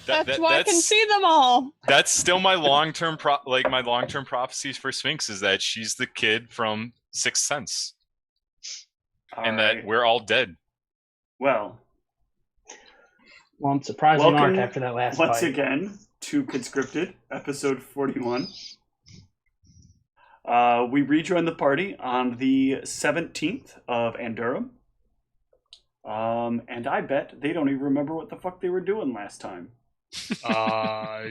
That's why I can see them all. That's still my long-term prophecies for Sphinx is that she's the kid from Sixth Sense, that we're all dead. Well, I'm surprised you aren't after that last once fight. again to Conscripted, episode 41. We rejoin the party on the 17th of Andurum. And I bet they don't even remember what the fuck they were doing last time.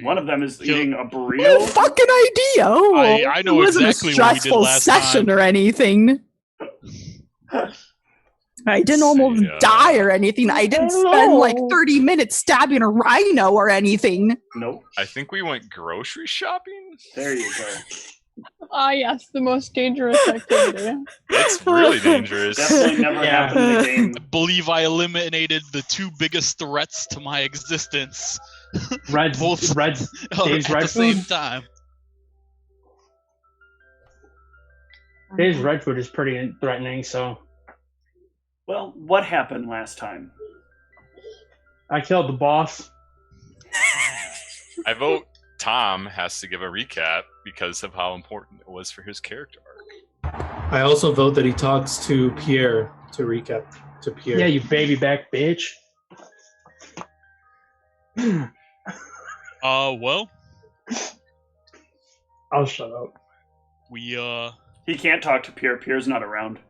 One of them is eating a burrito. What fucking idea! I know exactly what we did last time. It wasn't a stressful session or anything. I didn't almost die or anything. I didn't spend like 30 minutes stabbing a rhino or anything. Nope. I think we went grocery shopping. There you go. Yes, the most dangerous activity. It's really dangerous. Definitely never happened in the game. I believe I eliminated the two biggest threats to my existence. Dave's at red the same food. time. Dave's red food is pretty threatening, so. Well, what happened last time? I killed the boss. I vote Tom has to give a recap because of how important it was for his character arc. I also vote that he talks to Pierre to recap to Pierre. Yeah, you baby back bitch. Well, I'll shut up. He can't talk to Pierre. Pierre's not around.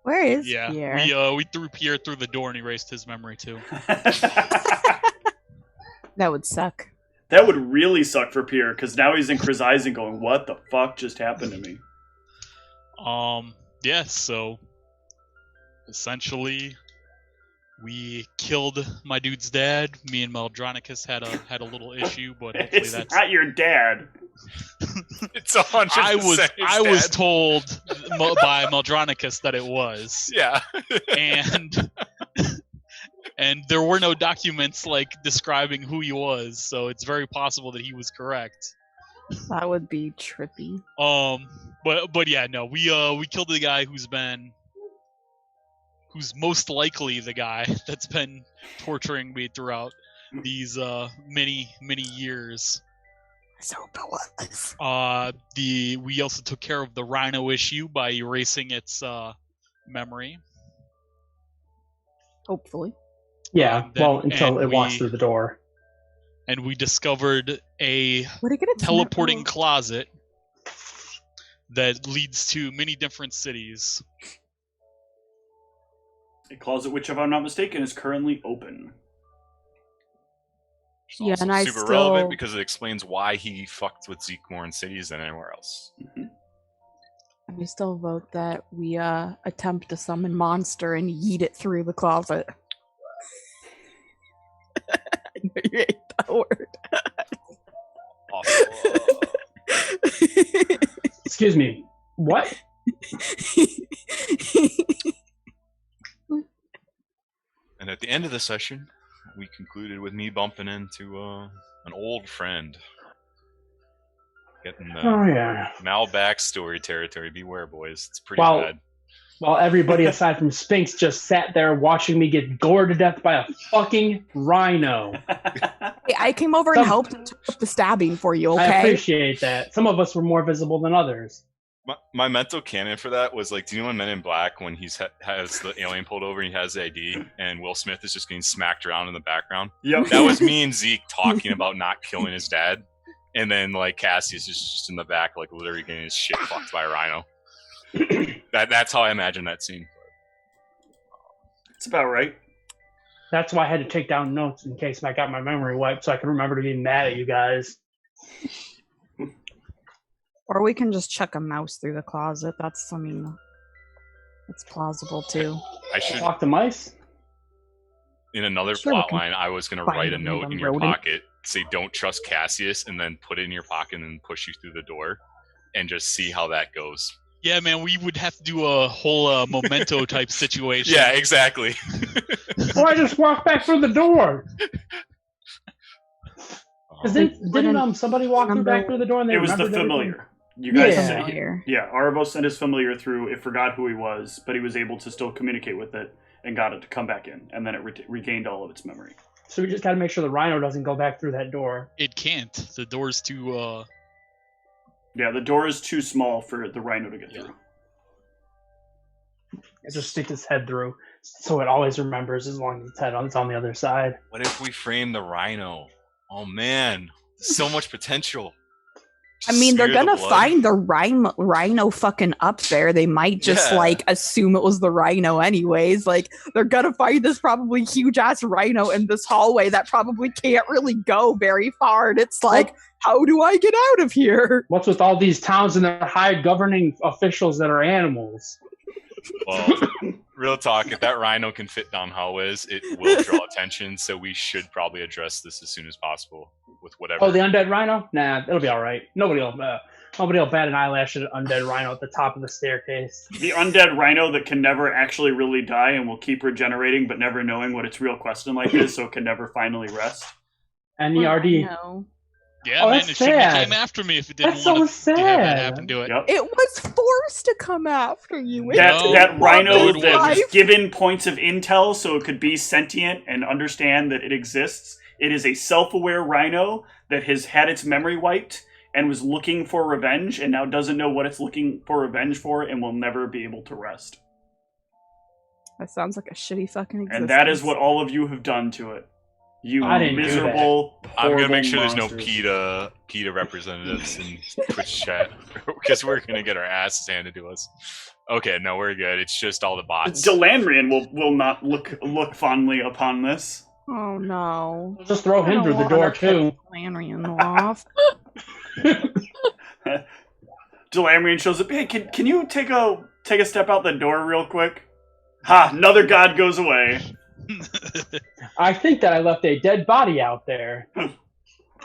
Where is Pierre? We threw Pierre through the door and erased his memory too. That would suck. That would really suck for Pierre, because now he's in Chris Eisen going, what the fuck just happened to me? Yeah, so essentially we killed my dude's dad. Me and Meldronicus had a little issue, but hopefully It's that's not your dad. It's 100%. I was told by Meldronicus that it was. Yeah. And there were no documents like describing who he was, so it's very possible that he was correct. That would be trippy. But yeah, no, we killed the guy who's most likely the guy that's been torturing me throughout these many years. So it was. We also took care of the rhino issue by erasing its memory. Hopefully. Yeah, until it walks through the door. And we discovered a teleporting closet that leads to many different cities. A closet which, if I'm not mistaken, is currently open. It's also and I super still... relevant because it explains why he fucked with Zeke more in cities than anywhere else. I still vote that we attempt to summon monster and yeet it through the closet. I know you hate that word. Excuse me. What? And at the end of the session, we concluded with me bumping into an old friend. Getting the Mal backstory territory. Beware, boys. It's pretty bad. While everybody aside from Sphinx just sat there watching me get gored to death by a fucking rhino. Hey, I came over and helped with the stabbing for you, okay? I appreciate that. Some of us were more visible than others. My mental canon for that was like, do you know in Men in Black when he has the alien pulled over and he has the ID and Will Smith is just getting smacked around in the background? Yep. That was me and Zeke talking about not killing his dad. And then like Cassius is just in the back, like literally getting his shit fucked by a rhino. That's how I imagine that scene. It's about right. That's why I had to take down notes in case I got my memory wiped so I could remember to be mad at you guys. Or we can just chuck a mouse through the closet. That's plausible too. I should talk to mice. In another plot line, I was going to write a note in your pocket, say "Don't trust Cassius," and then put it in your pocket and push you through the door, and just see how that goes. Yeah, man, we would have to do a whole memento type situation. Yeah, exactly. Or I just walk back through the door. Didn't somebody walk back through the door? And they it was the familiar. You guys say, Arvo sent his familiar through. It forgot who he was, but he was able to still communicate with it and got it to come back in, and then it regained all of its memory. So we just got to make sure the rhino doesn't go back through that door. It can't. The door's too. Yeah, the door is too small for the rhino to get through. It just sticks its head through, so it always remembers as long as its head is on the other side. What if we frame the rhino? Oh man, so much potential. I mean, they're gonna find the rhino fucking up there. They might just like assume it was the rhino anyways. Like they're gonna find this probably huge ass rhino in this hallway that probably can't really go very far. And it's like, how do I get out of here? What's with all these towns and their high governing officials that are animals? Well, real talk, if that rhino can fit down hallways, it will draw attention, so we should probably address this as soon as possible with whatever. Oh, the undead rhino? Nah, it'll be all right. Nobody will bat an eyelash at an undead rhino at the top of the staircase. The undead rhino that can never actually really die and will keep regenerating, but never knowing what its real quest in life is, so it can never finally rest. NERD. No. Yeah, man, it shouldn't have came after me if it didn't want to have that happen to it. Yep. It was forced to come after you. That rhino that was given points of intel so it could be sentient and understand that it exists. It is a self-aware rhino that has had its memory wiped and was looking for revenge and now doesn't know what it's looking for revenge for and will never be able to rest. That sounds like a shitty fucking existence. And that is what all of you have done to it. You miserable, I'm gonna make sure monsters. there's no PETA representatives in Twitch chat because we're gonna get our asses handed to us. Okay, no, we're good. It's just all the bots. Delandrian will not look fondly upon this. Oh no! We'll just throw him through the door too. Delandrian off. Delandrian shows up. Hey, can you take a step out the door real quick? Ha! Another god goes away. I think that I left a dead body out there.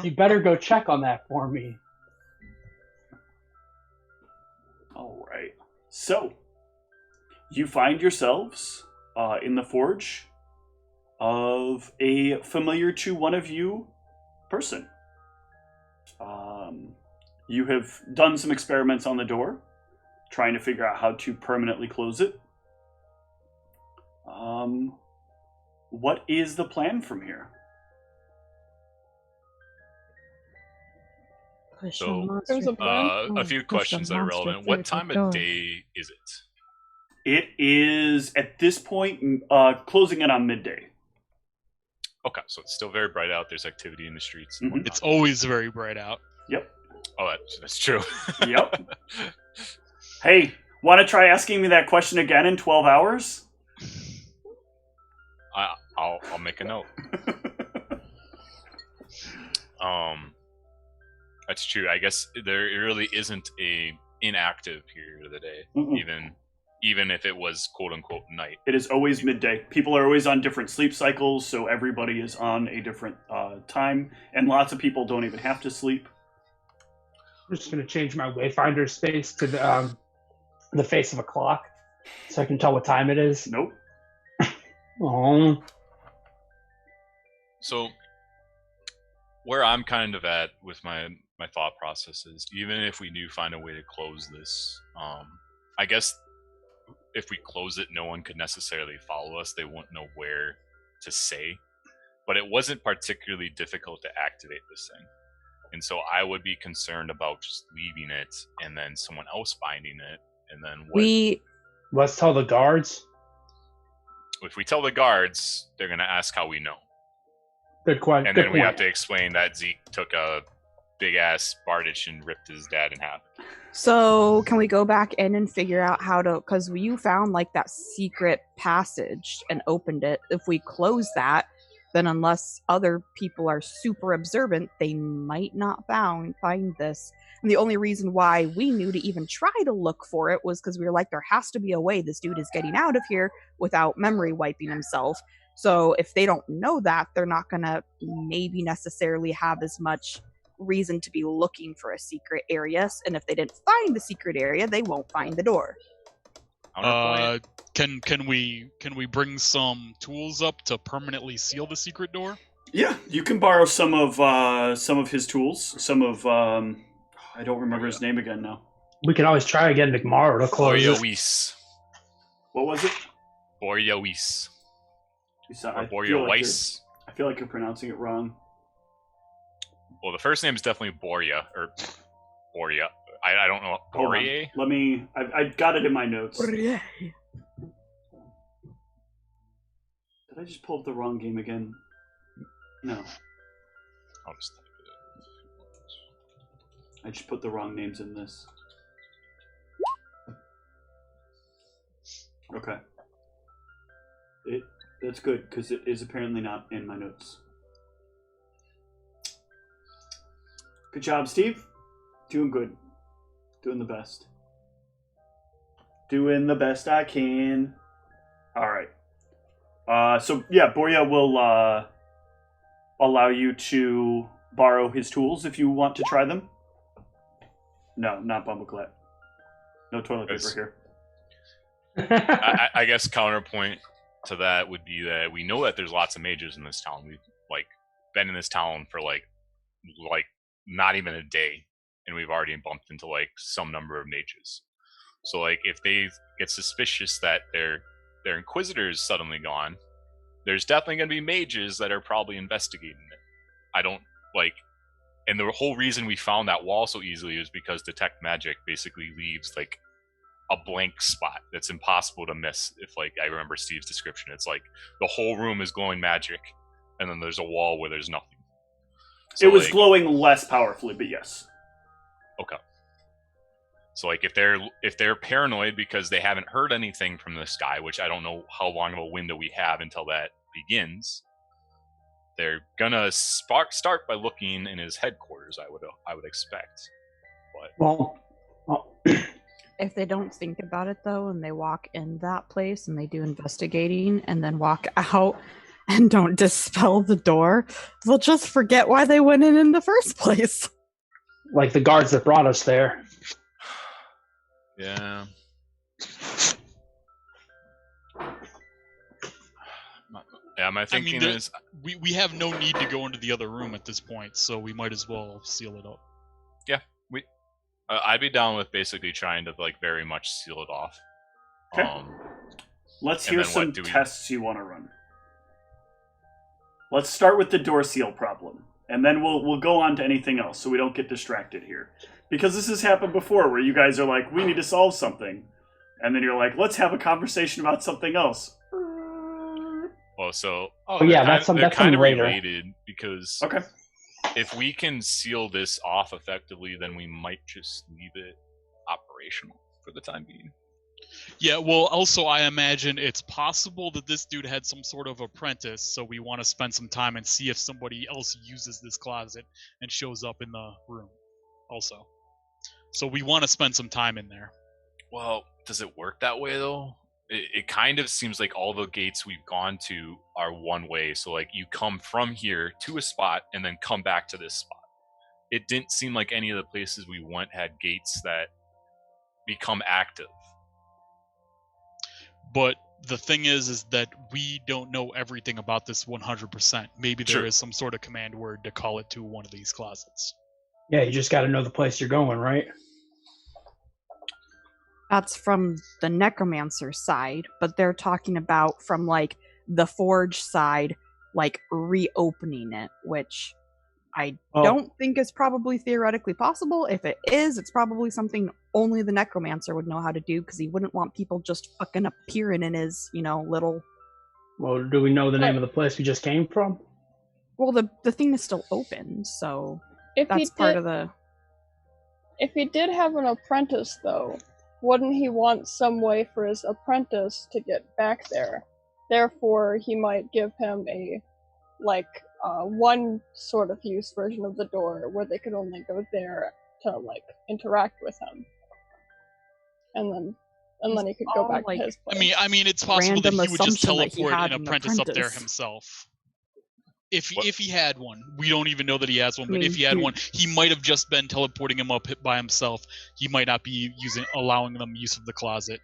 You better go check on that for me. All right. So, you find yourselves in the forge of a familiar to one of you person. You have done some experiments on the door, trying to figure out how to permanently close it. What is the plan from here? So, a few questions that are relevant. What time of day is it? It is, at this point, closing in on midday. Okay, so it's still very bright out. There's activity in the streets. Mm-hmm. It's always very bright out. Yep. Oh, that's true. Yep. Hey, want to try asking me that question again in 12 hours? I'll make a note. That's true. I guess there really isn't a inactive period of the day, even if it was quote unquote night. It is always midday. People are always on different sleep cycles, so everybody is on a different time, and lots of people don't even have to sleep. I'm just gonna change my Wayfinder space to the face of a clock, so I can tell what time it is. Nope. Oh. So, where I'm kind of at with my thought process is, even if we do find a way to close this, I guess if we close it, no one could necessarily follow us. They won't know where to say. But it wasn't particularly difficult to activate this thing. And so I would be concerned about just leaving it and then someone else finding it. And then Let's tell the guards. If we tell the guards, they're going to ask how we know. Good question. And then we have to explain that Zeke took a big-ass Bardich and ripped his dad in half. So can we go back in and figure out how to... Because you found like that secret passage and opened it. If we close that, then unless other people are super observant, they might not find this. And the only reason why we knew to even try to look for it was because we were like, there has to be a way this dude is getting out of here without memory wiping himself. So if they don't know that, they're not going to maybe necessarily have as much reason to be looking for a secret area. And if they didn't find the secret area, they won't find the door. Can we bring some tools up to permanently seal the secret door? Yeah, you can borrow some of his tools. Some of I don't remember his name again now. We can always try again tomorrow to close it. Boryawis. What was it? Boryawis. I I feel like you're pronouncing it wrong. Well, the first name is definitely Boria, or Boria. I don't know. Hold on. Borie? Let me... I got it in my notes. Did I just pull up the wrong game again? No. I'll just type it I just put the wrong names in this. Okay. That's good, because it is apparently not in my notes. Good job, Steve. Doing good. Doing the best. Doing the best I can. Alright. So, yeah, Boria will allow you to borrow his tools if you want to try them. No, not Bumbleclat. No toilet paper here. I guess counterpoint to that would be that we know that there's lots of mages in this town. We've been in this town for like not even a day, and we've already bumped into some number of mages. So if they get suspicious that their inquisitor is suddenly gone, there's definitely going to be mages that are probably investigating it. I don't and the whole reason we found that wall so easily is because detect magic basically leaves a blank spot that's impossible to miss. If I remember Steve's description, it's the whole room is glowing magic, and then there's a wall where there's nothing. So it was glowing less powerfully, but yes. Okay. So if they're paranoid because they haven't heard anything from this guy, which I don't know how long of a window we have until that begins, they're gonna start by looking in his headquarters. I would expect. But Well, If they don't think about it though, and they walk in that place and they do investigating and then walk out and don't dispel the door, they'll just forget why they went in the first place. like the guards that brought us there. yeah. Yeah, my thinking is we have no need to go into the other room at this point, so we might as well seal it up. Yeah, I'd be down with basically trying to very much seal it off. Okay. Let's hear some do we- tests you want to run. Let's start with the door seal problem, and then we'll go on to anything else, so we don't get distracted here. Because this has happened before, where you guys are like, we need to solve something, and then you're like, let's have a conversation about something else. Well, so yeah, that's they're kind of later. related because Okay. if we can seal this off effectively, then we might just leave it operational for the time being. Yeah, well, also I imagine it's possible that this dude had some sort of apprentice, so we want to spend some time and see if somebody else uses this closet and shows up in the room also. So we want to spend some time in there. Well, does it work that way though? It kind of seems like all the gates we've gone to are one way. So you come from here to a spot and then come back to this spot. It didn't seem like any of the places we went had gates that become active. But the thing is that we don't know everything about this 100%. Maybe there is some sort of command word to call it to one of these closets. Yeah, you just got to know the place you're going, right? That's from the necromancer side, but they're talking about from the forge side, reopening it, which I don't think is probably theoretically possible. If it is, it's probably something only the necromancer would know how to do, because he wouldn't want people just fucking appearing in his, little... Well, do we know the name of the place we just came from? Well, the thing is still open, so If that's part of the... If he did have an apprentice, though, wouldn't he want some way for his apprentice to get back there? Therefore, he might give him a, one sort of use version of the door where they could only go there to, interact with him. And then he could go back to his place. I mean, it's possible that he would just teleport an an apprentice up there apprentice. himself. If he had one, we don't even know that he has one. But if he had one, he might have just been teleporting him up by himself. He might not be allowing them use of the closet.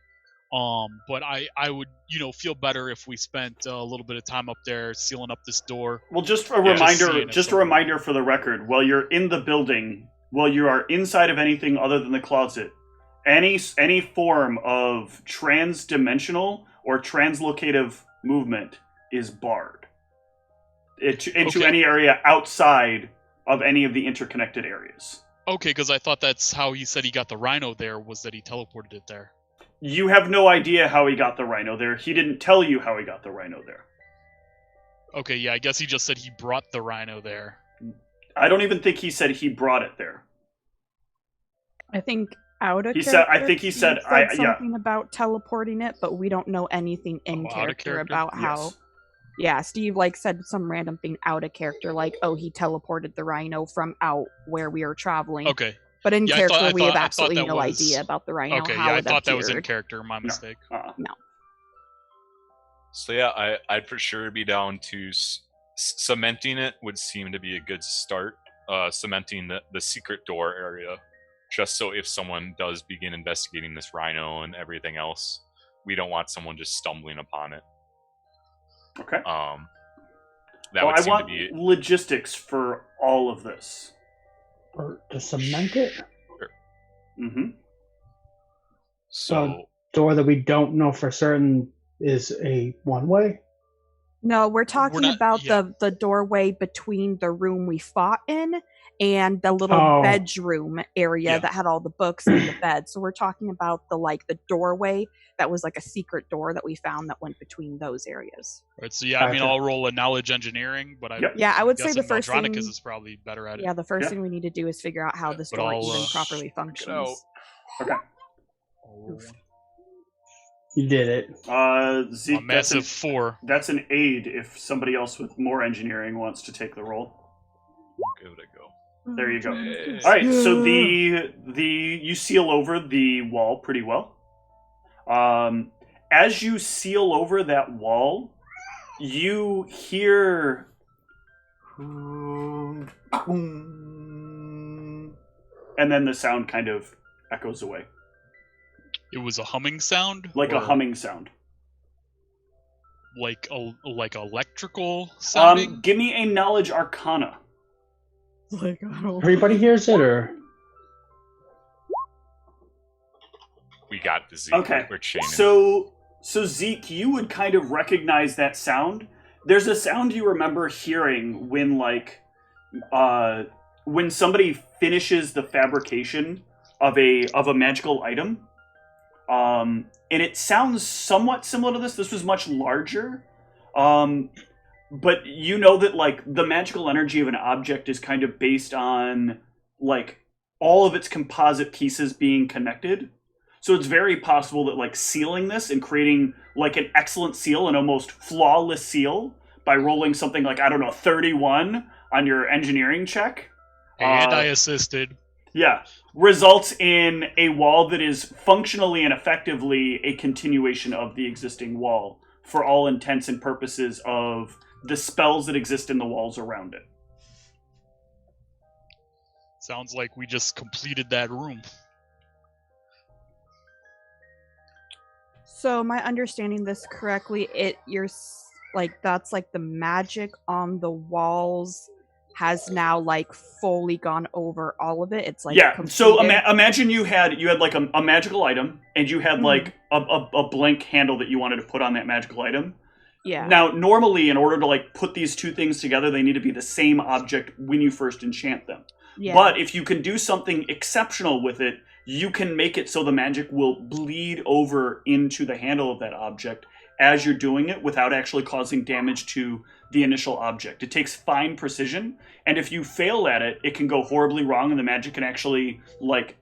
But I would feel better if we spent a little bit of time up there sealing up this door. Well, just a reminder for the record. While you're in the building, while you are inside of anything other than the closet, any form of trans-dimensional or translocative movement is barred. into any area outside of any of the interconnected areas. Okay, because I thought that's how he said he got the rhino there, was that he teleported it there. You have no idea how he got the rhino there. He didn't tell you how he got the rhino there. Okay, yeah, I guess he just said he brought the rhino there. I don't even think he said he brought it there. I think out of He character, said. I think he said. something about teleporting it, but we don't know anything in character about how. Yes. Yeah, Steve said some random thing out of character, like, oh, he teleported the rhino from out where we are traveling. Okay. But in character, we have I absolutely thought no was... idea about the rhino. Okay, how yeah, I it thought that appeared. was in character. My mistake. No. So yeah, I'd for sure be down to cementing it. Would seem to be a good start. Cementing the secret door area, just so if someone does begin investigating this rhino and everything else, we don't want someone just stumbling upon it. Okay. That would seem I want to be logistics for all of this. Or to cement it? Sure. Mm-hmm. So door that we don't know for certain is a one-way? No, we're talking about yeah. the doorway between the room we fought in and the little bedroom area that had all the books and the bed. So we're talking about the doorway that was like a secret door that we found that went between those areas. Right, so yeah, I mean, I'll roll a knowledge engineering, but I would say the first thing is probably better at it. Yeah, the first thing we need to do is figure out how this door even properly functions. Okay. You did it. Zeke, a massive 4. That's an aid if somebody else with more engineering wants to take the role. give it a go. There you go. Hey. All right, so you seal over the wall pretty well. As you seal over that wall, you hear and then the sound kind of echoes away. It was a humming sound? Like a humming sound. Like electrical sounding? Give me a knowledge arcana. Like, I don't... Everybody hears it, or? We got the Zeke. Okay. We're chaining. So Zeke, you would kind of recognize that sound. There's a sound you remember hearing when, when somebody finishes the fabrication of a magical item. And it sounds somewhat similar to this. This was much larger. But you know that, the magical energy of an object is kind of based on, all of its composite pieces being connected. So it's very possible that, sealing this and creating, an excellent seal, an almost flawless seal, by rolling something 31 on your engineering check. And I assisted. Yeah. Results in a wall that is functionally and effectively a continuation of the existing wall for all intents and purposes of the spells that exist in the walls around it. Sounds like we just completed that room. So, am I understanding this correctly? That's the magic on the walls has now fully gone over all of it. It's yeah. completed. So imagine you had a magical item, and you had a blank handle that you wanted to put on that magical item. Yeah. Now, normally, in order to put these two things together, they need to be the same object when you first enchant them. Yeah. But if you can do something exceptional with it, you can make it so the magic will bleed over into the handle of that object as you're doing it without actually causing damage to the initial object. It takes fine precision, and if you fail at it, it can go horribly wrong, and the magic can actually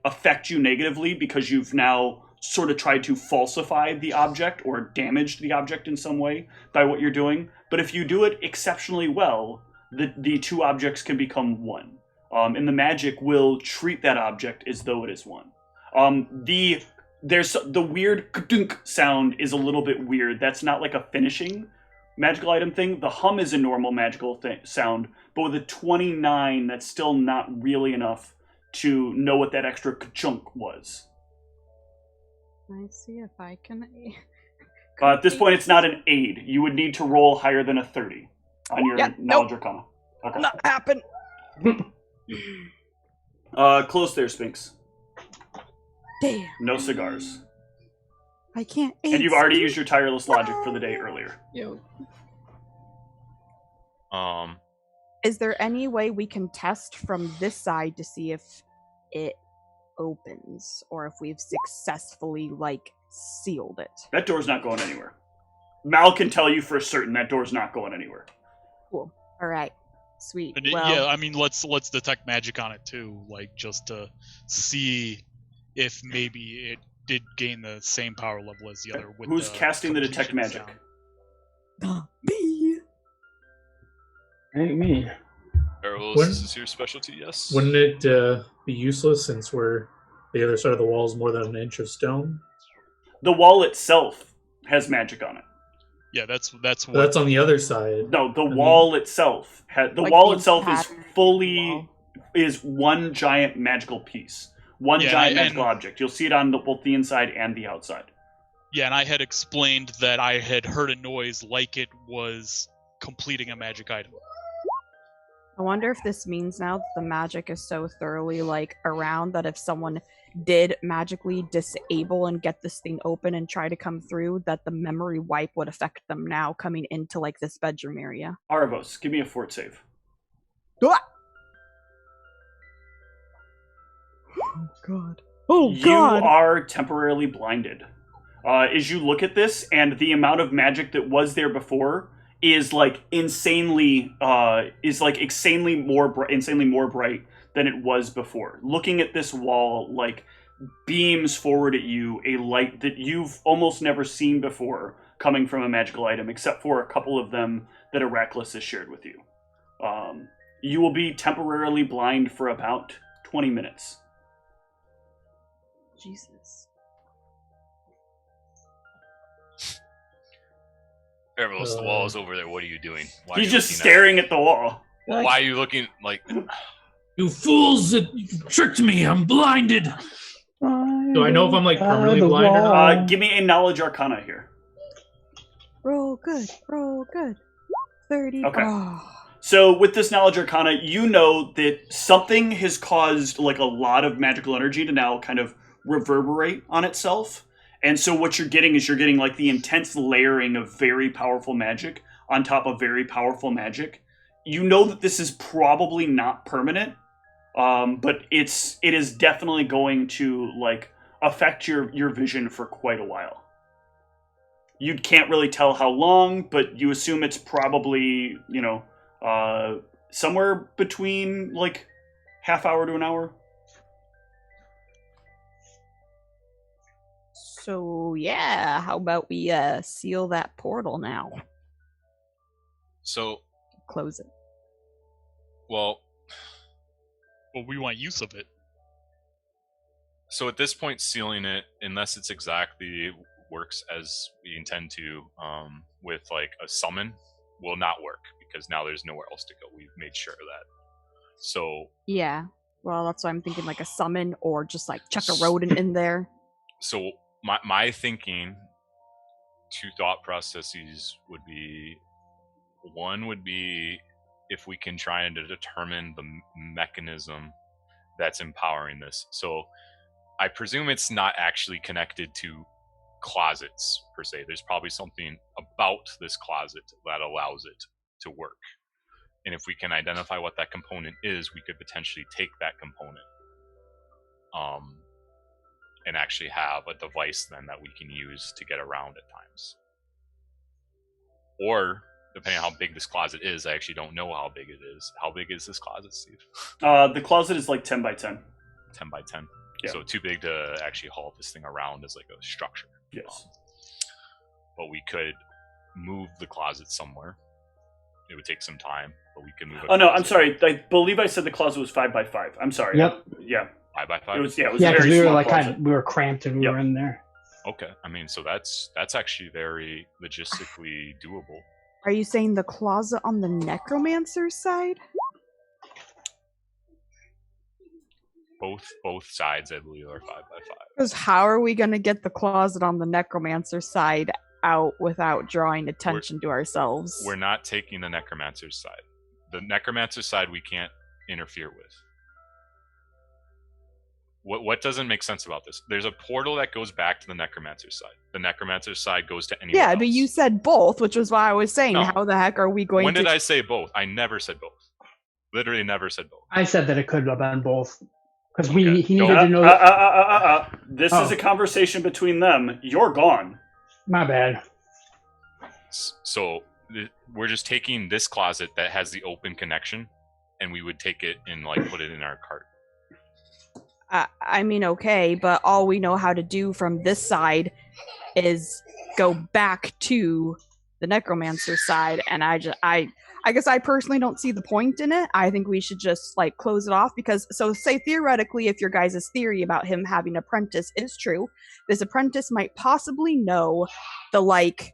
affect you negatively because you've now sort of tried to falsify the object or damaged the object in some way by what you're doing. But if you do it exceptionally well, the two objects can become one. And the magic will treat that object as though it is one. There's the weird ka-dunk sound is a little bit weird. That's not a finishing magical item thing. The hum is a normal magical sound, but with a 29, that's still not really enough to know what that extra ka-chunk was. Let's see if I can... At this point, it's not an aid. You would need to roll higher than a 30 on your knowledge arcana. Okay. Not happen. Close there, Sphinx. Damn. No cigars. I can't. And you've already used your tireless logic for the day earlier. Yo. Is there any way we can test from this side to see if it opens or if we've successfully sealed it? That door's not going anywhere. Mal can tell you for certain that door's not going anywhere. Cool. All right. Sweet. And Well, yeah, I mean, let's detect magic on it too, just to see if maybe it did gain the same power level as the other. With Who's casting the detect completion magic? sound. me. Ain't me. Arrows, When- this is your specialty, yes? Wouldn't it be useless since we're the other side of the wall is more than an inch of stone? The wall itself has magic on it. Yeah, that's But what. that's on the other side. No, the I mean- wall itself the Like wall the itself is pattern fully wall. is one giant magical piece. One Yeah, giant and- magical object. You'll see it on both the inside and the outside. Yeah, and I had explained that I had heard a noise like it was completing a magic item. I wonder if this means now that the magic is so thoroughly around that if someone did magically disable and get this thing open and try to come through, that the memory wipe would affect them now coming into this bedroom area. Aravos, give me a fort save. Oh god. Oh You god. are temporarily blinded. As you look at this, and the amount of magic that was there before is insanely more bright than it was before. Looking at this wall beams forward at you a light that you've almost never seen before coming from a magical item, except for a couple of them that Heracles has shared with you. You will be temporarily blind for about 20 minutes. Jesus. Arrows, the wall is over there. What are you doing? Why are He's you just looking staring at the wall. Why are you looking You fools! You tricked me! I'm blinded! Do I know if I'm permanently blind or not? Give me a knowledge arcana here. Roll good. 30. Okay. Oh. So with this knowledge arcana, you know that something has caused a lot of magical energy to now kind of reverberate on itself. And so what you're getting is the intense layering of very powerful magic on top of very powerful magic. You know that this is probably not permanent, but it is definitely going to affect your vision for quite a while. You can't really tell how long, but you assume it's probably somewhere between half hour to an hour. So yeah, how about we seal that portal now? So, Close it. well, we want use of it. so at this point, sealing it, unless it's exactly works as we intend to, with a summon, will not work because now there's nowhere else to go. We've made sure of that. So, Yeah. Well, that's why I'm thinking a summon or just chuck a rodent in there. so my thinking, two thought processes would be, one would be if we can try and determine the mechanism that's empowering this. So I presume it's not actually connected to closets per se. There's probably something about this closet that allows it to work. And if we can identify what that component is, we could potentially take that component and actually have a device then that we can use to get around at times. Or, depending on how big this closet is, I actually don't know how big it is. How big is this closet, Steve? The closet is 10 by 10. 10 by 10. Yeah. So too big to actually haul this thing around as a structure. Yes. But we could move the closet somewhere. It would take some time, but we could move it. Oh no, I'm sorry. I believe I said the closet was 5 by 5. I'm sorry. Yep. Yeah. 5 by 5? It was. Yeah. It was Yeah, a because very we were small closet. we were cramped and we Yep. were in there. Okay. I mean, so that's actually very logistically doable. Are you saying the closet on the necromancer's side? Both sides, I believe, are 5 by 5. Because how are we going to get the closet on the necromancer's side out without drawing attention to ourselves? We're not taking the necromancer's side. The necromancer's side we can't interfere with. What doesn't make sense about this? There's a portal that goes back to the Necromancer's side. The Necromancer's side goes to anywhere else. But you said both, which was why I was saying, No. how the heck are we going When to... did I say both? I never said both. Literally never said both. I said that it could have been both. Because Okay. he needed to know... This is a conversation between them. You're gone. My bad. So we're just taking this closet that has the open connection, and we would take it and like put it in our cart. I mean, okay, but all we know how to do from this side is go back to the Necromancer side, and I guess I personally don't see the point in it. I think we should just like close it off because, so say theoretically, if your guys' theory about him having an apprentice is true, this apprentice might possibly know the like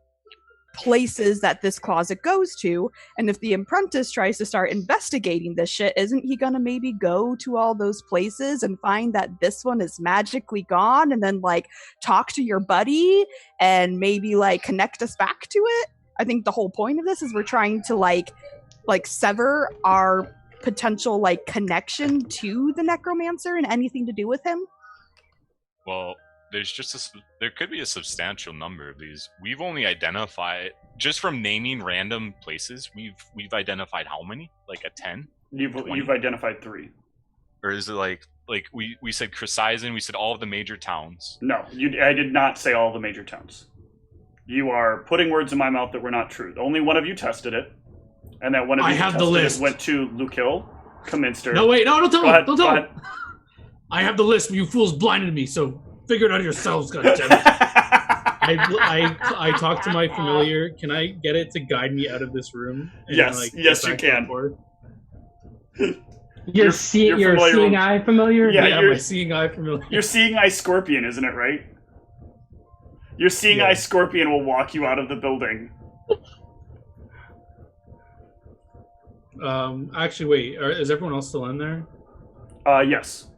places that this closet goes to, and if the apprentice tries to start investigating this shit, isn't he gonna maybe go to all those places and find that this one is magically gone, and then like talk to your buddy and maybe like connect us back to it? I think the whole point of this is we're trying to like sever our potential like connection to the Necromancer and anything to do with him. Well, there could be a substantial number of these. We've only identified, just from naming random places, we've identified how many? Like a 10? You've identified 3. Or is it like we said Chrysaisen, we said all of the major towns? No, I did not say all the major towns. You are putting words in my mouth that were not true. Only one of you tested it, and that one of you have the tested list. it went to Lukill, Comminster. No, wait, no, don't tell Go him. ahead, Don't go tell him. ahead. I have the list, but you fools blinded me, so figure it out yourselves, goddammit. I talked to my familiar. Can I get it to guide me out of this room? And, Yes, yes, you can. You're seeing eye familiar? Yeah, my seeing eye familiar. You're seeing eye Scorpion, isn't it, right? Your seeing eye Scorpion will walk you out of the building. Actually, wait. Is everyone else still in there? Yes.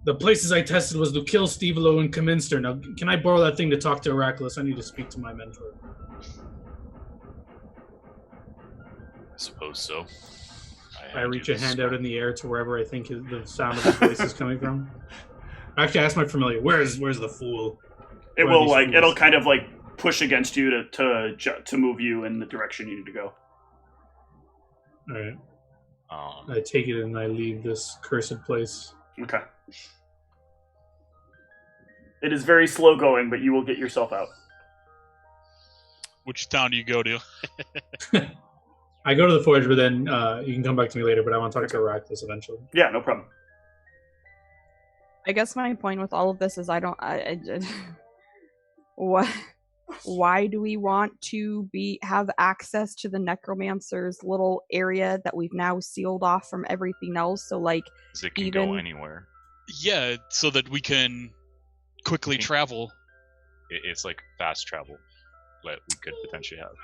The places I tested was Lukill, Stevelo, and Comminster. Now, can I borrow that thing to talk to Heracles? I need to speak to my mentor. I suppose so. I reach a hand out in the air to wherever I think the sound of the voice is coming from. Actually, I asked my familiar, where's the fool? It will it'll kind of like push against you to move you in the direction you need to go. All right. I take it and I leave this cursed place. Okay. It is very slow going, but you will get yourself out. Which town do you go to? I go to the Forge, but then you can come back to me later, but I want to talk to Heracles eventually. Yeah, no problem. I guess my point with all of this is why do we want to have access to the Necromancer's little area that we've now sealed off from everything else? So like, because it can go anywhere. Yeah, so that we can quickly travel. It's like fast travel that we could potentially have.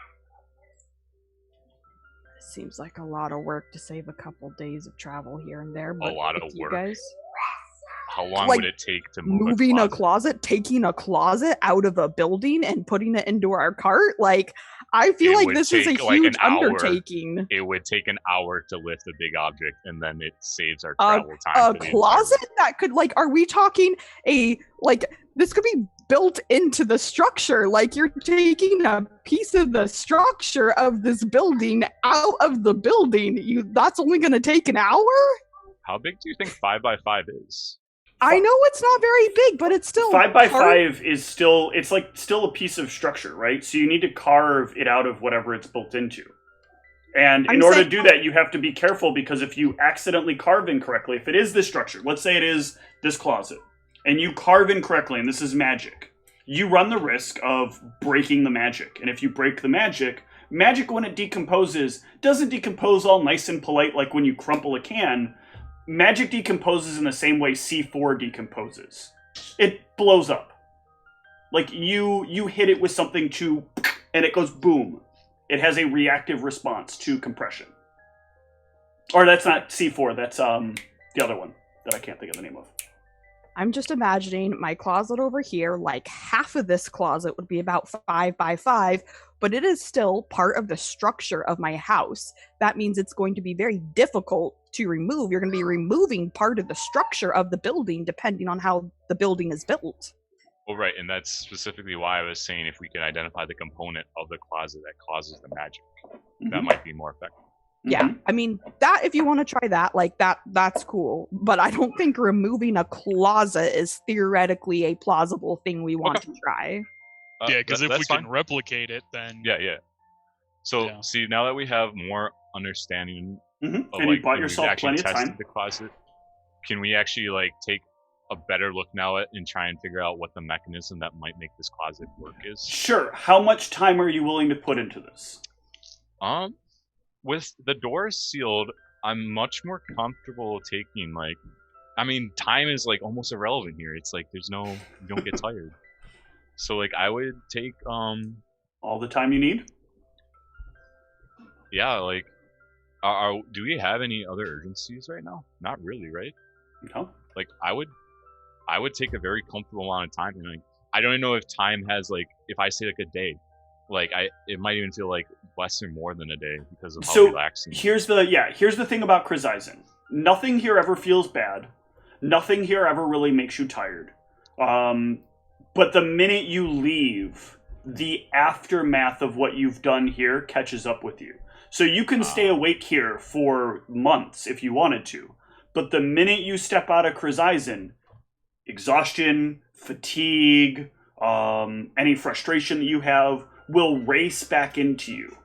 Seems like a lot of work to save a couple days of travel here and there. But a lot of work. Guys, how long would it take to move a closet? Taking a closet out of a building and putting it into our cart? Like, I feel like this is a huge undertaking. It would take an hour to lift a big object, and then it saves our travel time. A closet that could, like, are we talking this could be built into the structure? Like, you're taking a piece of the structure of this building out of the building. That's only going to take an hour? How big do you think 5x5 is? I know it's not very big, but it's still 5x5 is still a piece of structure, right? So you need to carve it out of whatever it's built into. And in order to do that, you have to be careful, because if you accidentally carve incorrectly, if it is this structure, let's say it is this closet, and you carve incorrectly, and this is magic, you run the risk of breaking the magic. And if you break the magic, when it decomposes, doesn't decompose all nice and polite like when you crumple a can. Magic decomposes in the same way C4 decomposes. It blows up. Like, you hit it with something and it goes boom. It has a reactive response to compression. Or that's not C4, that's the other one that I can't think of the name of. I'm just imagining my closet over here, like half of this closet would be about 5x5, but it is still part of the structure of my house. That means it's going to be very difficult to remove, you're going to be removing part of the structure of the building depending on how the building is built. Well, right, and that's specifically why I was saying if we can identify the component of the closet that causes the magic, that might be more effective. Yeah, I mean, that if you want to try that, like that's cool. But I don't think removing a closet is theoretically a plausible thing we want to try. Yeah, because if we can replicate it, then... Yeah. So, see, now that we have more understanding of, and like, you bought yourself plenty of time. The closet, can we actually, like, take a better look now at and try and figure out what the mechanism that might make this closet work is? Sure. How much time are you willing to put into this? With the doors sealed, I'm much more comfortable taking, like, I mean, time is, like, almost irrelevant here. It's like, you don't get tired. So, like, I would take, all the time you need? Yeah, like, do we have any other urgencies right now? Not really, right? No. Like, I would take a very comfortable amount of time, and, like, I don't even know if time has, like, if I say, like, a day, like, it might even feel like less or more than a day because of how relaxing. Here's the thing about Chrysaisen. Nothing here ever feels bad. Nothing here ever really makes you tired. But the minute you leave, the aftermath of what you've done here catches up with you. So you can stay awake here for months if you wanted to. But the minute you step out of Chrysaisen, exhaustion, fatigue, any frustration that you have will race back into you.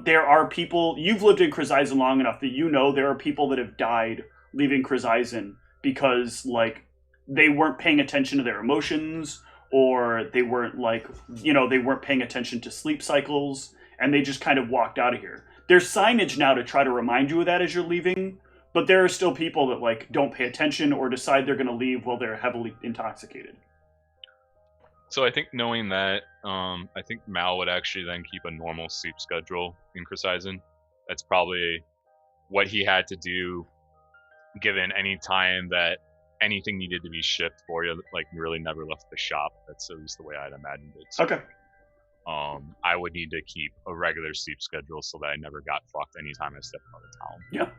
There are people, you've lived in Chrysaisen long enough that you know there are people that have died leaving Chrysaisen because, like, they weren't paying attention to their emotions, or they weren't, like, they weren't paying attention to sleep cycles, and they just kind of walked out of here. There's signage now to try to remind you of that as you're leaving, but there are still people that, like, don't pay attention or decide they're going to leave while they're heavily intoxicated. So I think knowing that, I think Mal would actually then keep a normal sleep schedule in Chrysaisen. That's probably what he had to do, given any time that anything needed to be shipped for you, like, really never left the shop. That's at least the way I'd imagined it. So, okay. I would need to keep a regular sleep schedule so that I never got fucked anytime I stepped out of town. Yeah.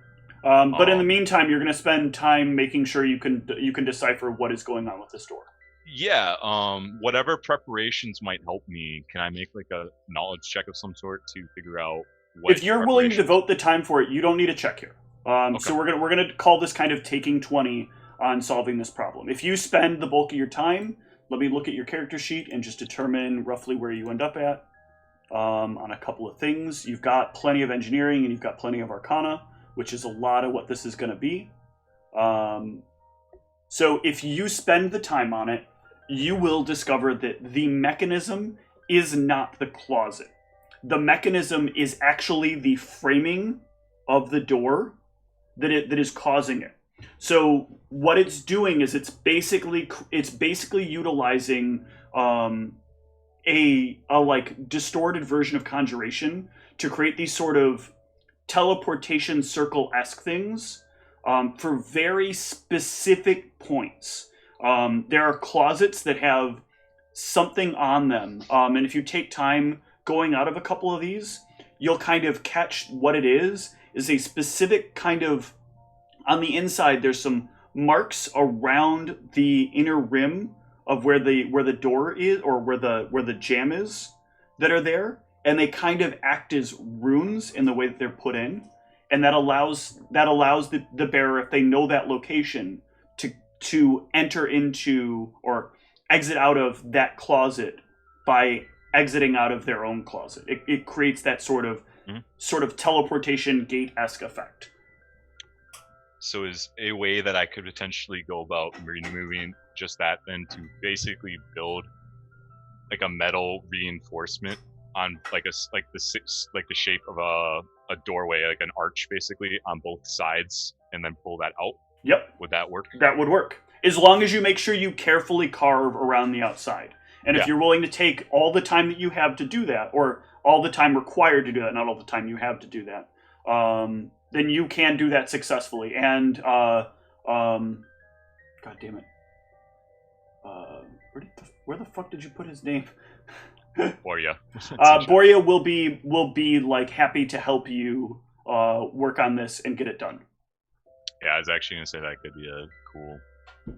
But in the meantime, you're going to spend time making sure you can decipher what is going on with the store. Yeah, whatever preparations might help me, can I make, like, a knowledge check of some sort to figure out what... If you're willing to devote the time for it, you don't need a check here. Okay. So we're gonna call this kind of taking 20 on solving this problem. If you spend the bulk of your time, let me look at your character sheet and just determine roughly where you end up at on a couple of things. You've got plenty of engineering and you've got plenty of arcana, which is a lot of what this is going to be. So if you spend the time on it, you will discover that the mechanism is not the closet. The mechanism is actually the framing of the door that is causing it. So what it's doing is it's basically utilizing a like distorted version of conjuration to create these sort of teleportation circle-esque things for very specific points. There are closets that have something on them, and if you take time going out of a couple of these, you'll kind of catch what it is a specific kind of, on the inside there's some marks around the inner rim of where the door is, or where the jam is, that are there, and they kind of act as runes in the way that they're put in, and that allows the bearer, if they know that location, to enter into or exit out of that closet by exiting out of their own closet. It creates that sort of teleportation gate-esque effect. So is a way that I could potentially go about removing just that, then, to basically build like a metal reinforcement on like the shape of a doorway, like an arch basically on both sides, and then pull that out? Yep. Would that work? That would work. As long as you make sure you carefully carve around the outside. And if you're willing to take all the time that you have to do that, or all the time required to do that, not all the time you have to do that, then you can do that successfully. And, God damn it. Where the fuck did you put his name? Boria. Boria will be like happy to help you work on this and get it done. Yeah, I was actually gonna say that could be a cool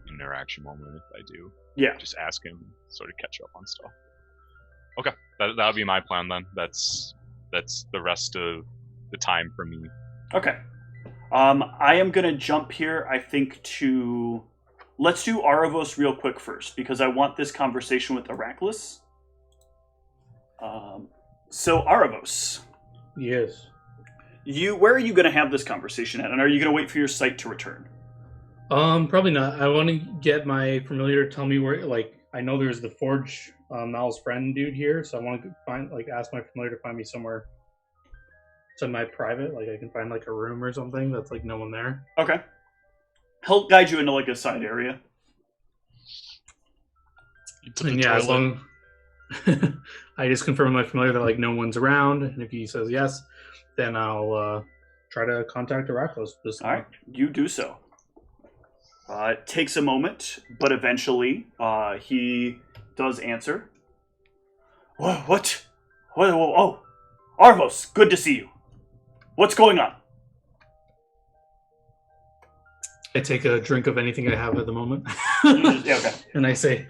interaction moment if I do. Yeah. Just ask him, sort of catch up on stuff. Okay, that'll be my plan then. That's the rest of the time for me. Okay. I am gonna jump here, I think, to... Let's do Aravos real quick first, because I want this conversation with Heracles. So, Aravos. Yes. Where are you gonna have this conversation at, and are you gonna wait for your site to return? Probably not. I want to get my familiar to tell me where, like, I know there's the Forge Mal's friend dude here, so I want to find, like, ask my familiar to find me somewhere semi-private, like I can find, like, a room or something that's, like, no one there. Okay. He'll guide you into, like, a side area. And yeah, as long... I just confirm with my familiar that, like, no one's around, and if he says yes, then I'll try to contact Heracles. All right, you do so. It takes a moment, but eventually he does answer. What? Oh, Arvos, good to see you. What's going on? I take a drink of anything I have at the moment. Yeah, okay. And I say,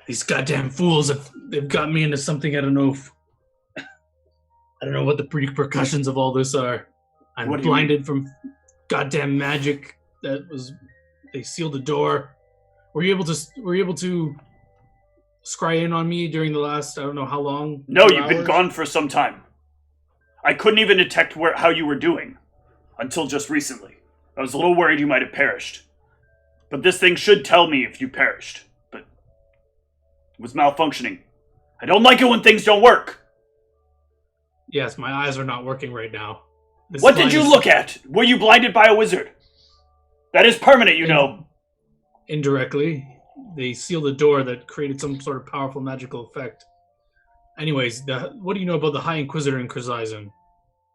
these goddamn fools, they've got me into something I don't know if... I don't know what the repercussions of all this are. I'm blinded from goddamn magic that was... They sealed the door. Were you able to scry in on me during the last, I don't know how long? No, you've been gone for some time. I couldn't even detect how you were doing until just recently. I was a little worried you might have perished. But this thing should tell me if you perished. But it was malfunctioning. I don't like it when things don't work. Yes, my eyes are not working right now. What did you look at? Were you blinded by a wizard? That is permanent, you know. Indirectly. They sealed a door that created some sort of powerful magical effect. Anyways, what do you know about the High Inquisitor in Krazizan?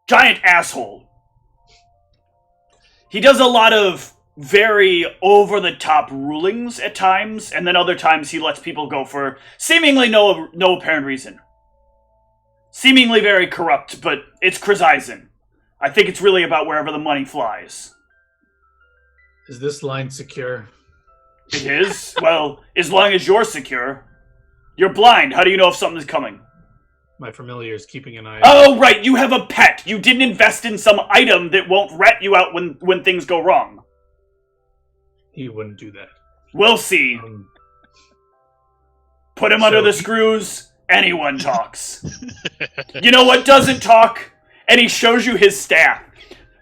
Giant asshole. He does a lot of very over-the-top rulings at times, and then other times he lets people go for seemingly no apparent reason. Seemingly very corrupt, but it's Krazizan. I think it's really about wherever the money flies. Is this line secure? It is? Well, as long as you're secure. You're blind. How do you know if something's coming? My familiar is keeping an eye out. Oh, right. You have a pet. You didn't invest in some item that won't rat you out when things go wrong. He wouldn't do that. We'll see. Put him under the screws. Anyone talks. You know what doesn't talk? And he shows you his staff.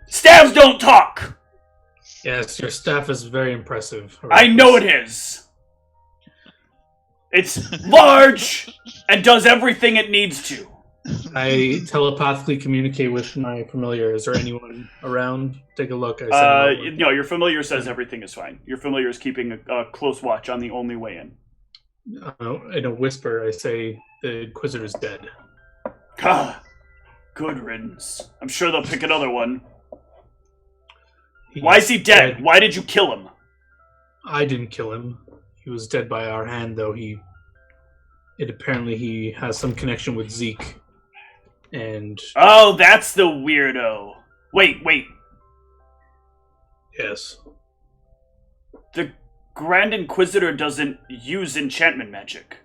Staffs don't talk! Yes, your staff is very impressive. I know it is. It's large and does everything it needs to. I telepathically communicate with my familiar. Is there anyone around? Take a look. No, your familiar says everything is fine. Your familiar is keeping a close watch on the only way in. In a whisper, I say the Inquisitor's dead. Good riddance. I'm sure they'll pick another one. Why is he dead? Why did you kill him? I didn't kill him. He was dead by our hand, though. Apparently he has some connection with Zeke. And... Oh, that's the weirdo. Wait. Yes. The Grand Inquisitor doesn't use enchantment magic.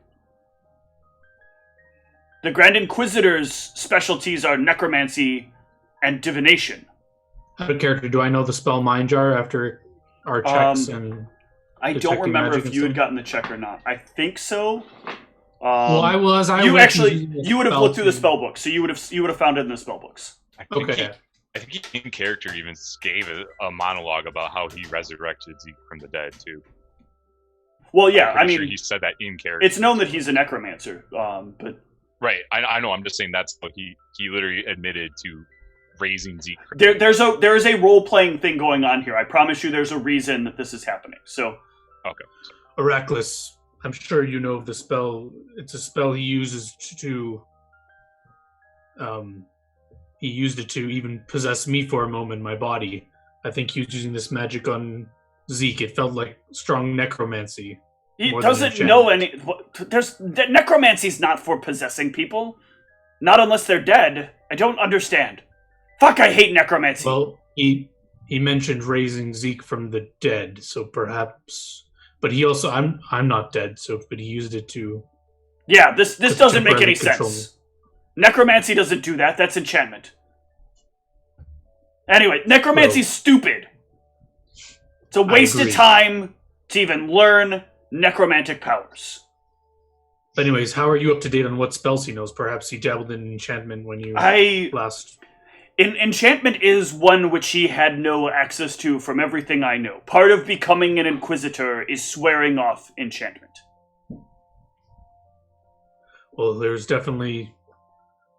The Grand Inquisitor's specialties are necromancy and divination. Out of character, do I know the spell Mind Jar after our checks and... I don't remember if you had gotten the check or not. I think so. Well, I was. You would have looked through the spell book, so you would have found it in the spell books. I think he in character even gave a monologue about how he resurrected Zeke from the dead too. Well, yeah, I mean, sure he said that in character. It's known that he's a necromancer, but right. I know. I'm just saying that's what he literally admitted to. Raising Zeke. There is a role-playing thing going on here. I promise you there's a reason that this is happening. So, okay. Heracles, I'm sure you know of the spell. It's a spell he uses to... he used it to even possess me for a moment in my body. I think he was using this magic on Zeke. It felt like strong necromancy. He doesn't know any... Necromancy's not for possessing people. Not unless they're dead. I don't understand. Fuck, I hate necromancy. Well, he he mentioned raising Zeke from the dead, so perhaps. But he also, I'm not dead, so but he used it to. Yeah, this doesn't make any control sense. Necromancy doesn't do that. That's enchantment. Anyway, necromancy's stupid. It's a waste of time to even learn necromantic powers. But anyways, how are you up to date on what spells he knows? Perhaps he dabbled in enchantment when you last... Enchantment is one which he had no access to from everything I know. Part of becoming an Inquisitor is swearing off enchantment. Well, there's definitely...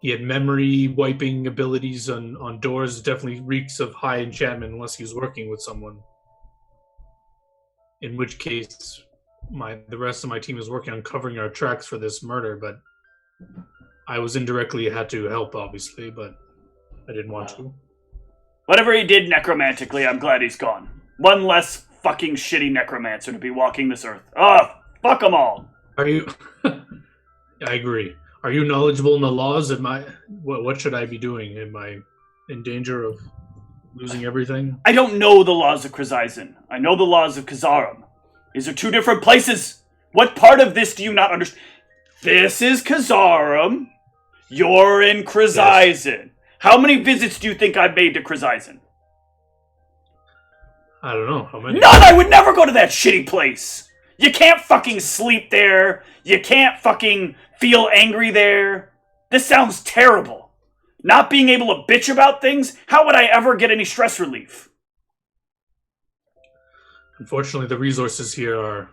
He had memory wiping abilities on doors. Definitely reeks of high enchantment unless he was working with someone. In which case, the rest of my team is working on covering our tracks for this murder, but I was indirectly had to help, obviously, but I didn't want to. Whatever he did necromantically, I'm glad he's gone. One less fucking shitty necromancer to be walking this earth. Oh, fuck them all! Are you... I agree. Are you knowledgeable in the laws? What should I be doing? Am I in danger of losing everything? I don't know the laws of Chrysaisen. I know the laws of Kazarum. These are two different places. What part of this do you not understand? This is Kazarum. You're in Chrysaisen. Yes. How many visits do you think I've made to Chrysaisen? I don't know. How many? None! I would never go to that shitty place. You can't fucking sleep there. You can't fucking feel angry there. This sounds terrible. Not being able to bitch about things? How would I ever get any stress relief? Unfortunately, the resources here are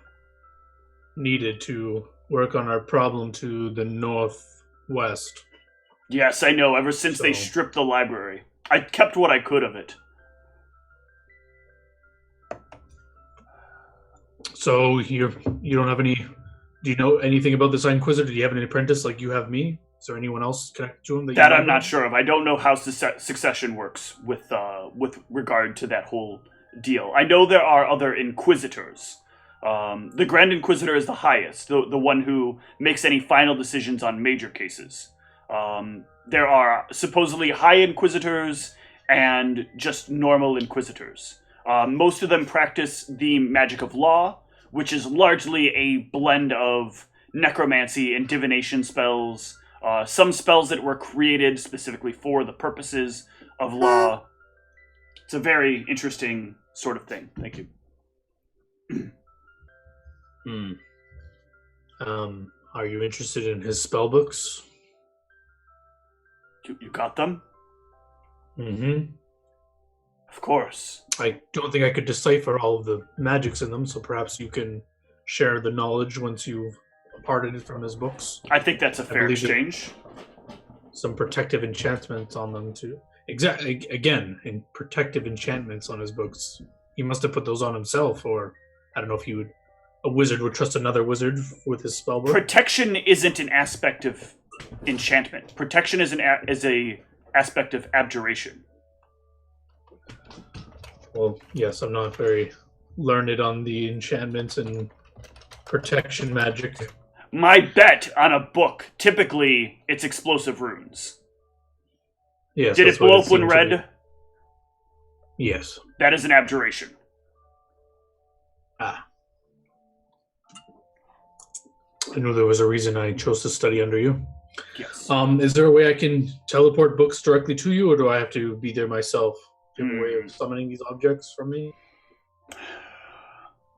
needed to work on our problem to the northwest. Yes, I know. Ever since they stripped the library, I kept what I could of it. So you don't have any... Do you know anything about this Inquisitor? Do you have an apprentice like you have me? Is there anyone else connected to him? That I'm not sure of. I don't know how succession works with regard to that whole deal. I know there are other Inquisitors. The Grand Inquisitor is the highest, the one who makes any final decisions on major cases. There are supposedly High Inquisitors and just normal Inquisitors. Most of them practice the magic of law, which is largely a blend of necromancy and divination spells, some spells that were created specifically for the purposes of law. It's a very interesting sort of thing. Thank you. Are you interested in his spell books? You got them? Mm-hmm. Of course. I don't think I could decipher all of the magics in them, so perhaps you can share the knowledge once you've parted it from his books. I think that's a fair exchange. Some protective enchantments on them, too. Exactly. Again, in protective enchantments on his books. He must have put those on himself, or I don't know if he would... A wizard would trust another wizard with his spell book. Protection isn't an aspect of enchantment. Protection is a aspect of abjuration. Well, yes, I'm not very learned on the enchantments and protection magic. My bet on a book, typically, it's explosive runes. Yes. Did it blow up when read? Yes. That is an abjuration. Ah. I knew there was a reason I chose to study under you. Yes. Is there a way I can teleport books directly to you, or do I have to be there myself? Do you have a way of summoning these objects from me?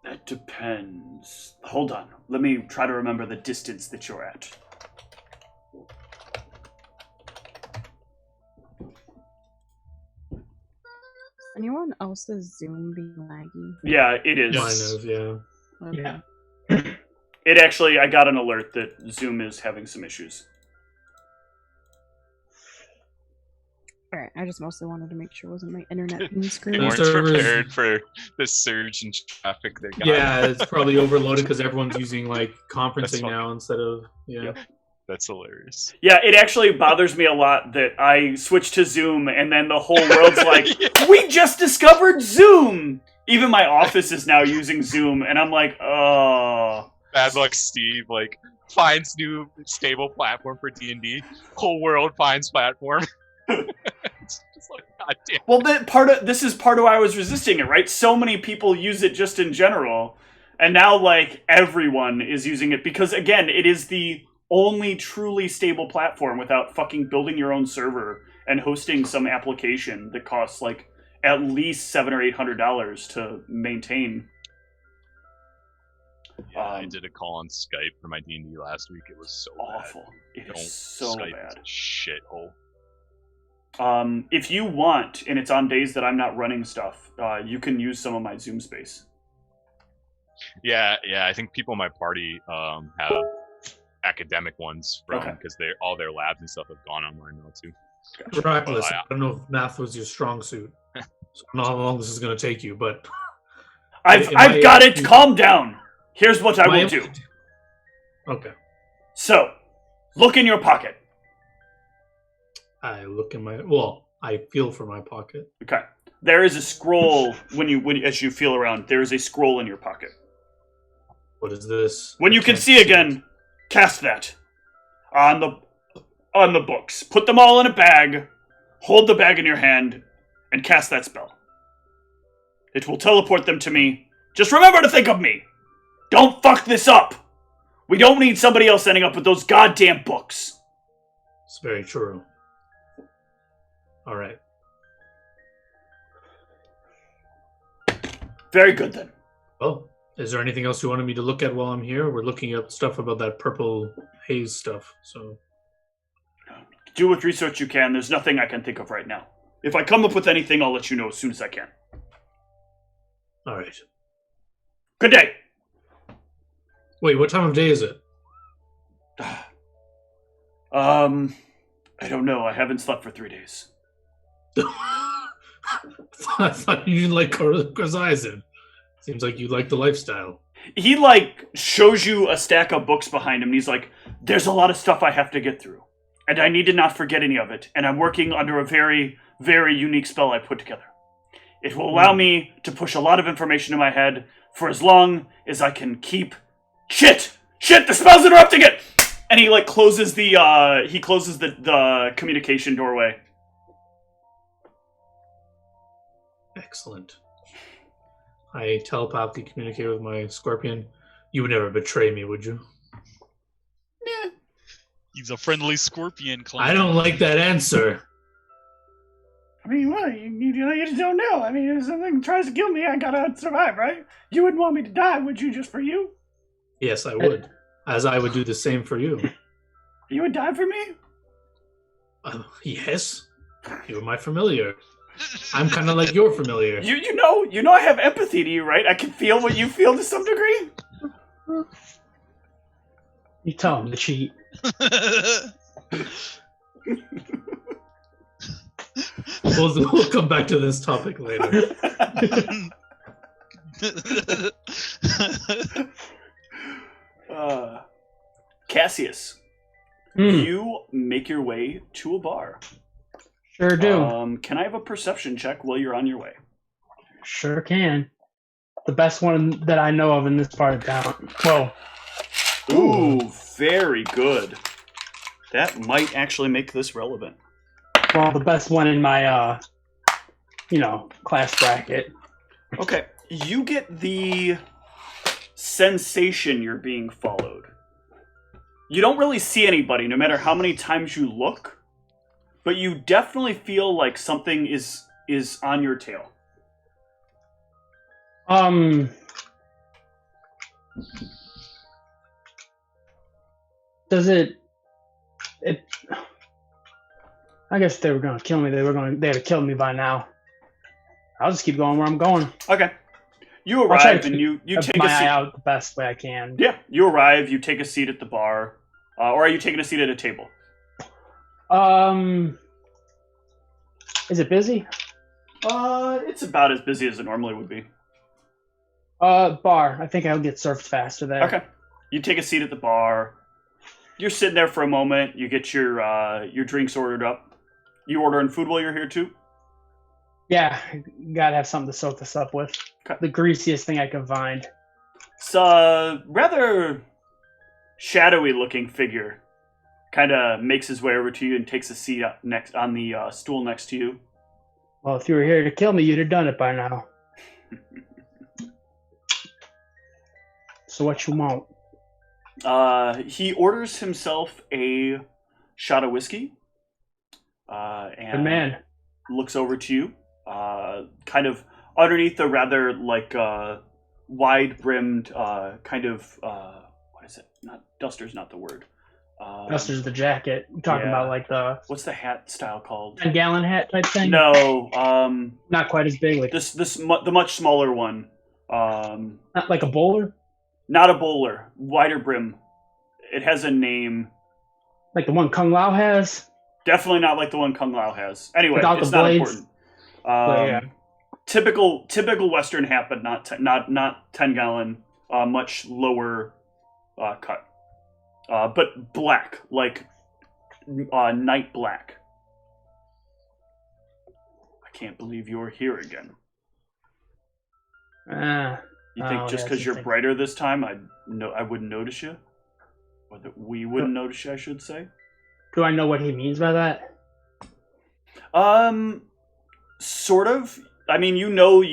That depends. Hold on. Let me try to remember the distance that you're at. Anyone else's Zoom being laggy? Yeah, it is. Mine is, yeah. Okay. Yeah. It actually, I got an alert that Zoom is having some issues. Alright, I just mostly wanted to make sure it wasn't my internet being screwed. They weren't prepared for the surge in traffic they got. Yeah, it's probably overloaded because everyone's using like conferencing now instead of Yep. That's hilarious. Yeah, it actually bothers me a lot that I switched to Zoom and then the whole world's like, we just discovered Zoom! Even my office is now using Zoom, and I'm like, oh. Bad luck Steve, like, finds new stable platform for D&D. Whole world finds platform. it's just like, goddamn. Well, this is part of why I was resisting it, right? So many people use it just in general, and now like everyone is using it because again, it is the only truly stable platform without fucking building your own server and hosting some application that costs like at least $700 or $800 to maintain. Yeah, I did a call on Skype for my D&D last week. It was so awful. Bad. It is so Skype bad. Is a shithole. If you want, and it's on days that I'm not running stuff, you can use some of my Zoom space. Yeah. I think people in my party have academic ones from because all their labs and stuff have gone online now too. Gotcha. Reckless. I don't know if math was your strong suit. So I don't know how long this is going to take you, but I've got it. Calm down. Here's what I will do. Okay. So, look in your pocket. I look in my I feel for my pocket. Okay. There is a scroll as you feel around. There is a scroll in your pocket. What is this? When you can see again, cast that on the books. Put them all in a bag. Hold the bag in your hand and cast that spell. It will teleport them to me. Just remember to think of me. Don't fuck this up. We don't need somebody else ending up with those goddamn books. It's very true. All right. Very good then. Well, is there anything else you wanted me to look at while I'm here? We're looking up stuff about that purple haze stuff, so... Do with research you can. There's nothing I can think of right now. If I come up with anything, I'll let you know as soon as I can. All right. Good day. Wait, what time of day is it? I don't know. I haven't slept for 3 days. I thought you didn't like Korzaizen. Seems like you like the lifestyle. He, shows you a stack of books behind him, and he's like, there's a lot of stuff I have to get through. And I need to not forget any of it. And I'm working under a very, very unique spell I put together. It will allow me to push a lot of information in my head for as long as I can keep... Shit! The spell's interrupting it! And he, closes the communication doorway. Excellent. I telepathically communicate with my scorpion. You would never betray me, would you? Yeah. He's a friendly scorpion clan. I don't like that answer. I mean, what? You just don't know. I mean, if something tries to kill me, I gotta survive, right? You wouldn't want me to die, would you, just for you? Yes, I would. As I would do the same for you. You would die for me? Yes. You're my familiar. I'm kind of like your familiar. You know I have empathy to you, right? I can feel what you feel to some degree. You tell him to cheat. We'll come back to this topic later. Cassius, you make your way to a bar. Sure do. Can I have a perception check while you're on your way? Sure can. The best one that I know of in this part of town. Well. Ooh, very good. That might actually make this relevant. Well, the best one in my, class bracket. Okay, you get the sensation you're being followed. You don't really see anybody, no matter how many times you look, but you definitely feel like something is on your tail. Does it I guess if they were gonna kill me, they'd have killed me by now. I'll just keep going where I'm going. Okay. You arrive and you take my a seat. eye out the best way I can. Yeah, you arrive, you take a seat at the bar. Or are you taking a seat at a table? Is it busy? It's about as busy as it normally would be. Bar. I think I'll get served faster there. Okay. You take a seat at the bar. You're sitting there for a moment. You get your drinks ordered up. You ordering food while you're here too? Yeah, gotta have something to soak this up with. Okay. The greasiest thing I can find. It's a rather shadowy looking figure. kind of makes his way over to you and takes a seat next on the stool next to you. Well, if you were here to kill me, you'd have done it by now. So what you want? He orders himself a shot of whiskey. And Good man. looks over to you, kind of underneath the rather wide-brimmed kind of what is it? Not duster's not the word. Duster's the jacket. I'm talking about like the what's the hat style called? 10-gallon hat type thing. No, not quite as big. Like the much smaller one. not like a bowler. Not a bowler, wider brim. It has a name. Like the one Kung Lao has. Definitely not like the one Kung Lao has. Anyway, Without it's the not blades. important. Typical Western hat, but not 10-gallon. Much lower cut. But black, like night black. I can't believe you're here again. You think just because you're brighter this time, I wouldn't notice you? Or that we wouldn't notice you, I should say. Do I know what he means by that? Sort of. I mean, you know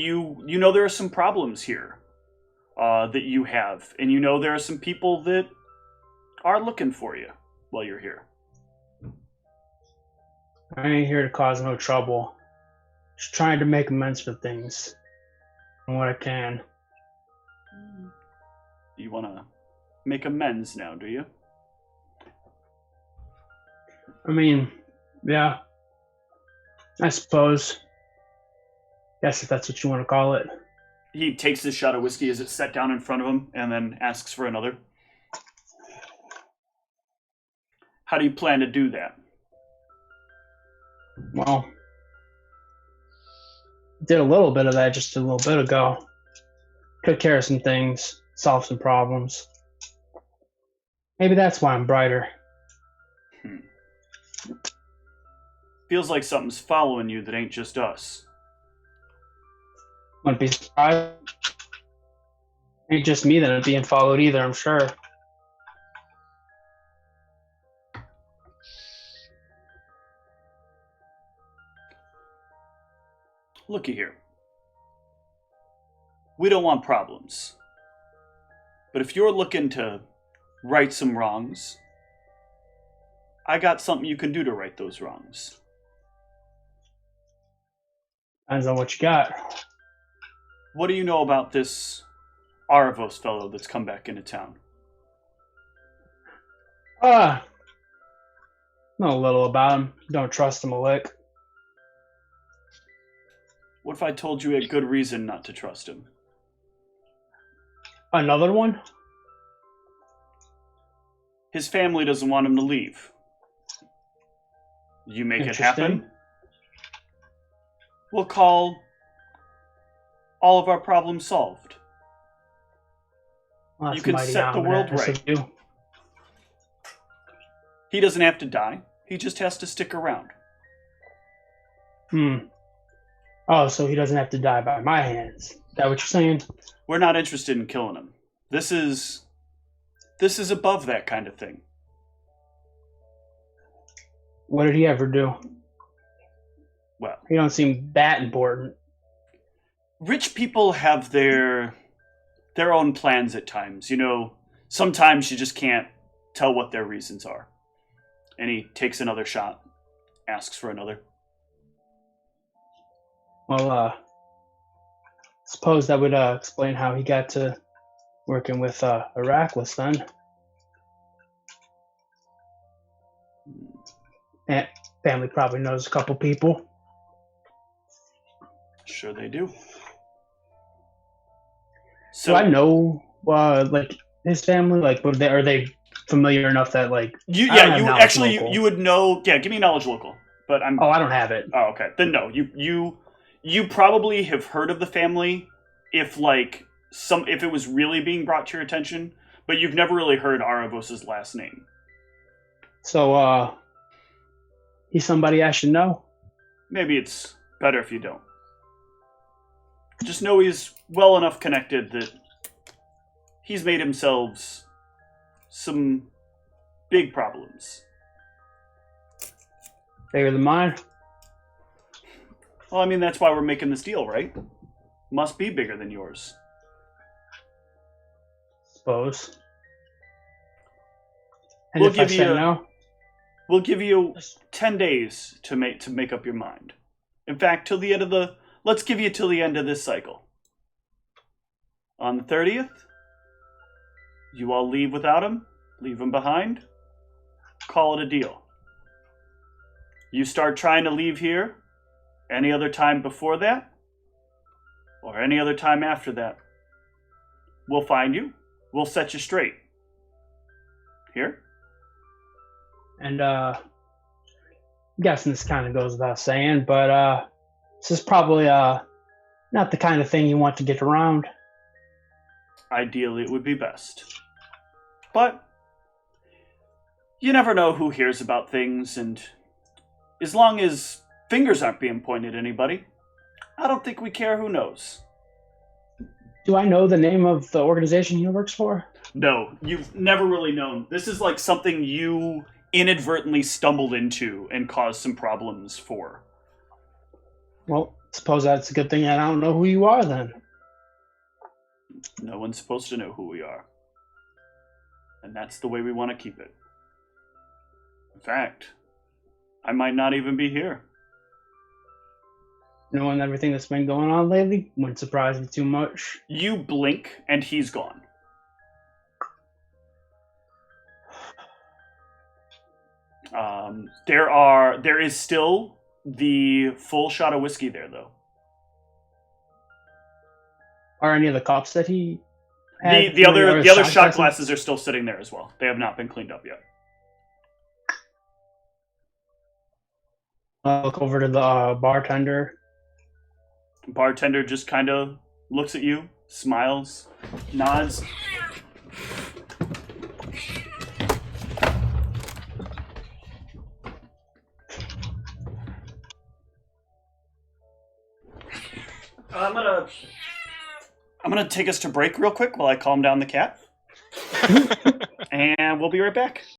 there are some problems here that you have, and you know there are some people that are looking for you while you're here. I ain't here to cause no trouble. Just trying to make amends for things. And what I can. You want to make amends now, do you? I mean, yeah. I suppose. Guess if that's what you want to call it. He takes this shot of whiskey as it's set down in front of him and then asks for another. How do you plan to do that? Well, did a little bit of that just a little bit ago. Took care of some things, solved some problems. Maybe that's why I'm brighter. Feels like something's following you that ain't just us. Wouldn't be surprised. Ain't just me that I'm being followed either, I'm sure. Looky here. We don't want problems. But if you're looking to right some wrongs, I got something you can do to right those wrongs. Depends on what you got. What do you know about this Aravos fellow that's come back into town? Know a little about him. Don't trust him a lick. What if I told you a good reason not to trust him? Another one? His family doesn't want him to leave. You make it happen, we'll call all of our problems solved. Well, you can set the world right. He doesn't have to die. He just has to stick around. Oh, so he doesn't have to die by my hands. Is that what you're saying? We're not interested in killing him. This is above that kind of thing. What did he ever do? Well, he don't seem that important. Rich people have their own plans at times. You know, sometimes you just can't tell what their reasons are. And he takes another shot, asks for another. Well, suppose that would explain how he got to working with Heracles then. And family probably knows a couple people. Sure they do. So I know, like his family. Like, are they familiar enough that like? You would know. Yeah, give me knowledge local. But I'm. Oh, I don't have it. Oh, okay. Then no, you probably have heard of the family if it was really being brought to your attention, but you've never really heard Aravos' last name. So, he's somebody I should know? Maybe it's better if you don't. Just know he's well enough connected that he's made himself some big problems Bigger than mine? Well, I mean, that's why we're making this deal, right? Must be bigger than yours. Suppose. And We'll if I give say you no? We'll give you 10 days to make up your mind. In fact, let's give you till the end of this cycle. On the 30th, you all leave without him, leave him behind, call it a deal. You start trying to leave here any other time before that, or any other time after that. We'll find you, we'll set you straight. Here? And I'm guessing this kind of goes without saying, but this is probably not the kind of thing you want to get around. Ideally, it would be best. But you never know who hears about things, and as long as fingers aren't being pointed at anybody, I don't think we care who knows. Do I know the name of the organization he works for? No, you've never really known. This is like something you inadvertently stumbled into and caused some problems for. Well, suppose that's a good thing that I don't know who you are then. No one's supposed to know who we are. And that's the way we want to keep it. In fact, I might not even be here. Knowing everything that's been going on lately wouldn't surprise me too much. You blink and he's gone. There is still the full shot of whiskey there, though. Are any of the cups that he had? The other shot glasses are still sitting there as well. They have not been cleaned up yet. I'll look over to the bartender. Bartender just kind of looks at you, smiles, nods. I'm gonna take us to break real quick while I calm down the cat. And we'll be right back.